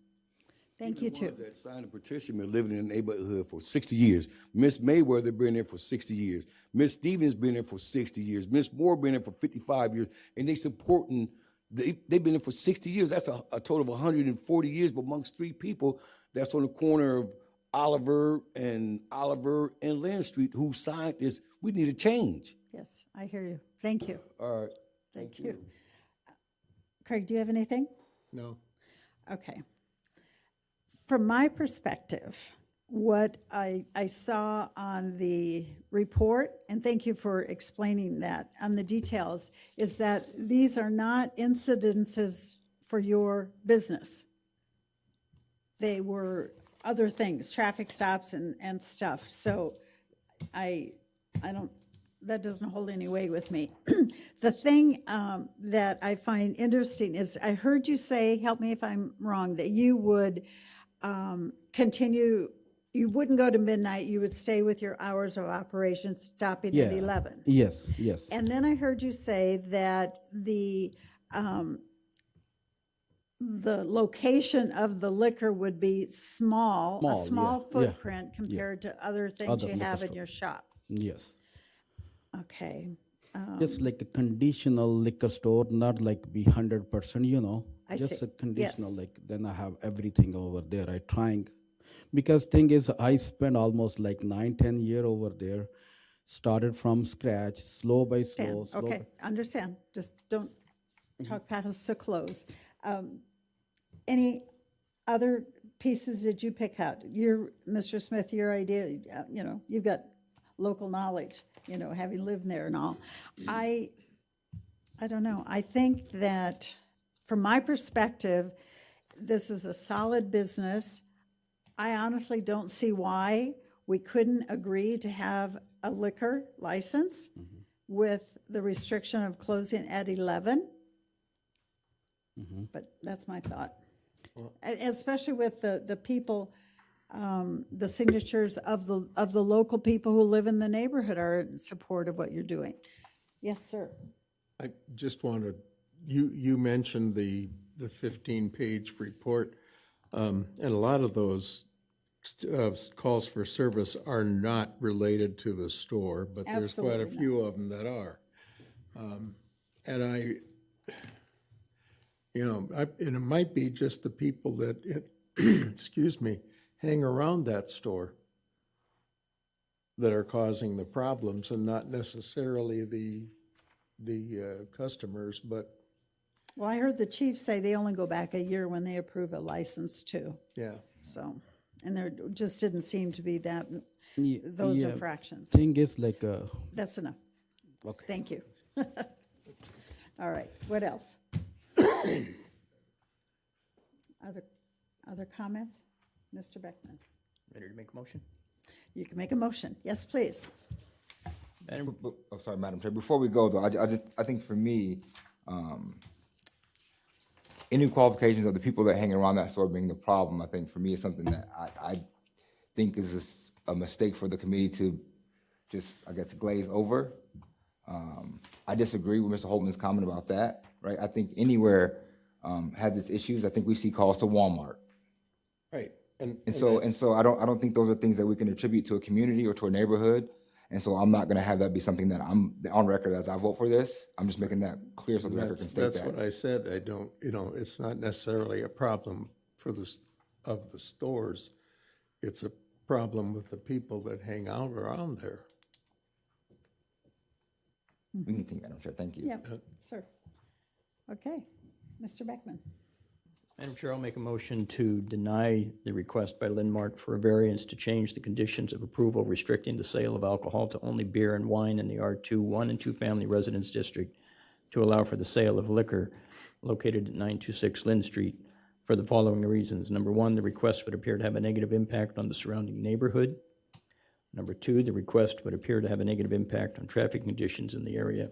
Thank you, too. That signed a petition been living in the neighborhood for 60 years. Miss Mayweather been there for 60 years. Miss Stevens been there for 60 years. Miss Moore been there for 55 years. And they supporting, they've been there for 60 years. That's a total of 140 years, but amongst three people, that's on the corner of Oliver and Lynn Street who signed this. We need a change. Yes, I hear you. Thank you. All right. Thank you. Craig, do you have anything? No. Okay. From my perspective, what I saw on the report, and thank you for explaining that on the details, is that these are not incidences for your business. They were other things, traffic stops and stuff. So I don't, that doesn't hold any weight with me. The thing that I find interesting is, I heard you say, help me if I'm wrong, that you would continue, you wouldn't go to midnight, you would stay with your hours of operation, stopping at 11. Yes, yes. And then I heard you say that the location of the liquor would be a Small, small yeah, footprint compared to other things Other you liquor have in store. your shop. Yes. Okay, Just like a conditional liquor store, not like be 100%, you know. I Just see. a conditional, Yes. like then I have everything over there. I trying, because thing is, I spent almost like 9, 10 year over there. Started from scratch, slow by slow, understand, okay, understand, just don't talk past us to close. Any other pieces did you pick out? Mr. Smith, your idea, you know, you've got local knowledge, you know, having lived there and all. I don't know, I think that, from my perspective, this is a solid business. I honestly don't see why we couldn't agree to have a liquor license with the restriction of closing at 11. But that's my thought. Especially with the people, the signatures of the local people who live in the neighborhood are in support of what you're doing. Yes, sir. I just wanted, you mentioned the 15-page report, and a lot of those calls for service are not related to the store, but there's quite a Absolutely not. few of them that are. And and it might be just the people that, excuse me, hang around that store that are causing the problems, and not necessarily the customers, but Well, I heard the chief say they only go back a year when they approve a license too. yeah. So, and there just didn't seem to be Ye- those yeah. infractions. Thing is like, That's enough. okay. Thank you. All right, what else? Other comments? Mr. Beckman, Ready to make a motion? you can make a motion. Yes, please. Oh, sorry, Madam Chair. Before we go, though, I think for me, any qualifications of the people that hang around that store being the problem, I think for me is something that I think is a mistake for the committee to just, I guess, glaze over. I disagree with Mr. Holtman's comment about that, right? I think anywhere has its issues. I think we see calls to Walmart. Right. And so I don't think those are things that we can attribute to a community or to a neighborhood. And so I'm not gonna have that be something that I'm on record as I vote for this. I'm just making that clear so the record can state That's that. what I said. I don't, it's not necessarily a problem of the stores. It's a problem with the people that hang out around there. We can think, Madam Chair, thank you. Yeah, sir. Okay, Mr. Beckman. Madam Chair, I'll make a motion to deny the request by Linmark for a variance to change the conditions of approval restricting the sale of alcohol to only beer and wine in the R2 1 and 2 family residence district to allow for the sale of liquor located at 926 Lynn Street for the following reasons. Number one, the request would appear to have a negative impact on the surrounding neighborhood. Number two, the request would appear to have a negative impact on traffic conditions in the area.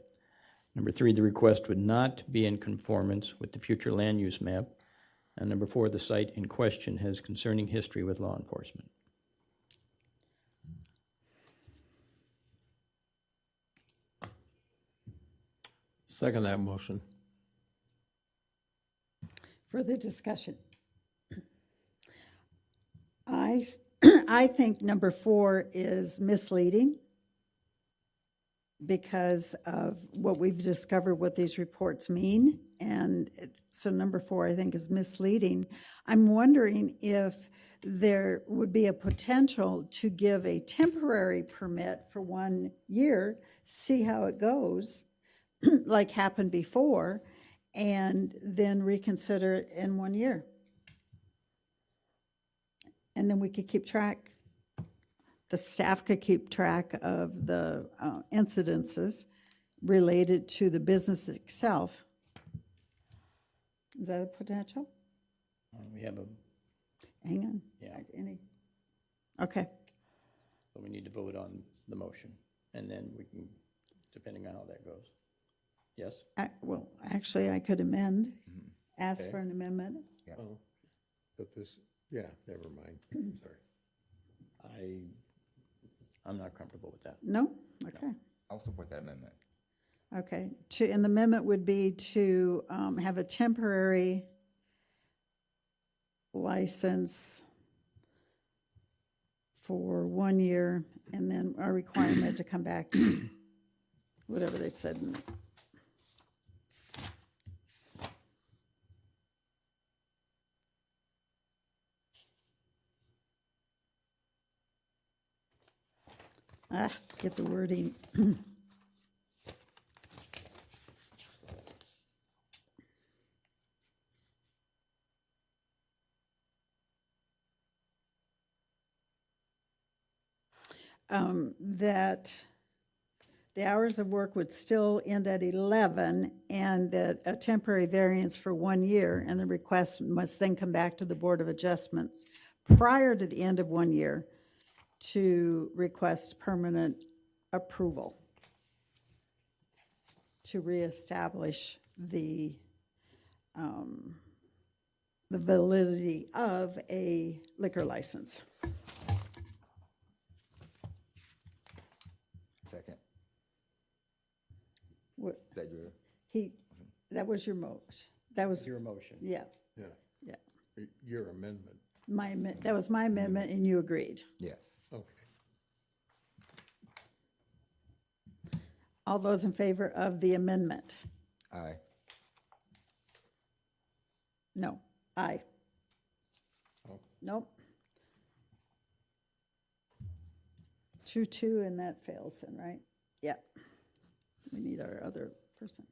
Number three, the request would not be in conformance with the future land use map. And number four, the site in question has concerning history with law enforcement. Second that motion. Further discussion. I think number 4 is misleading because of what we've discovered what these reports mean. And so number 4, I think, is misleading. I'm wondering if there would be a potential to give a temporary permit for 1 year, see how it goes, like happened before, and then reconsider it in 1 year. And then we could keep track, the staff could keep track of the incidences related to the business itself. Is that a potential? We have a, Hang on. Yeah. Okay, so we need to vote on the motion, and then we can depending on how that goes. Yes? Well, actually, I could amend, ask for an amendment. Oh, but this, yeah, never mind, sorry. I'm not comfortable with that. No? Okay. I'll support that amendment. Okay. And the amendment would be to have a temporary license for 1 year, and then a requirement to come back, whatever they said. Get the wording. That the hours of work would still end at 11, and that a temporary variance for 1 year, and the request must then come back to the Board of Adjustments prior to the end of 1 year to request permanent approval to reestablish the validity of a liquor license. Second. What, Is that your? that was your motion. That was, Your motion. yeah, Yeah, yeah. your amendment, That was my amendment, and you agreed. Yes. okay. All those in favor of the amendment? Aye. No. Aye. Oh. Nope. 2-2, and that fails then, right? Yeah. We need our other person.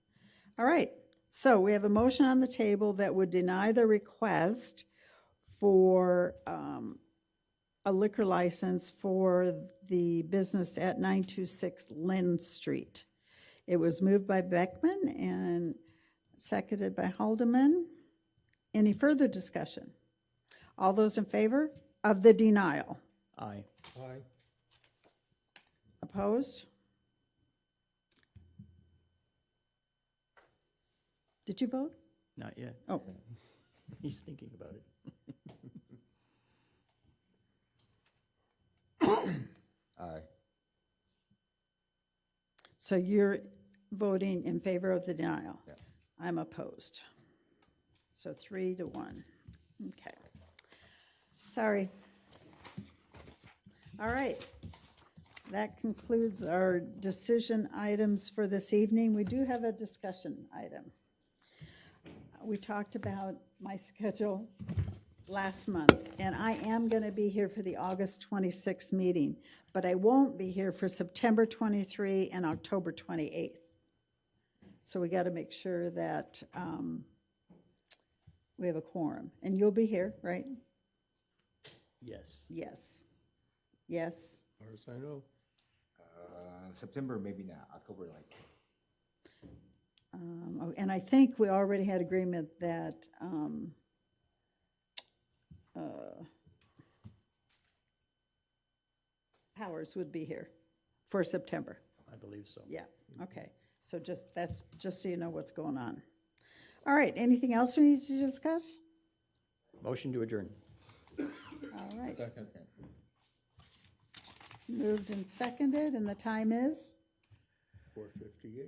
All right, so we have a motion on the table that would deny the request for a liquor license for the business at 926 Lynn Street. It was moved by Beckman and seconded by Haldeman. Any further discussion? All those in favor of the denial? Aye. Aye. Opposed? Did you vote? Not yet. Oh, He's thinking about it. Aye. so you're voting in favor of the denial? Yeah. I'm opposed. So 3-1. Okay. Sorry. All right. That concludes our decision items for this evening. We do have a discussion item. We talked about my schedule last month, and I am going to be here for the August 26th meeting, but I won't be here for September 23 and October 28th. So we got to make sure that we have a quorum. And you'll be here, right? Yes. Yes. Yes. As far as I know. September, maybe not, October, like. And I think we already had agreement that Powers would be here for September. I believe so. Yeah, okay. So that's just so you know what's going on. All right, anything else we need to discuss? Motion to adjourn. All right, Second. moved and seconded, and the time is? 4:58.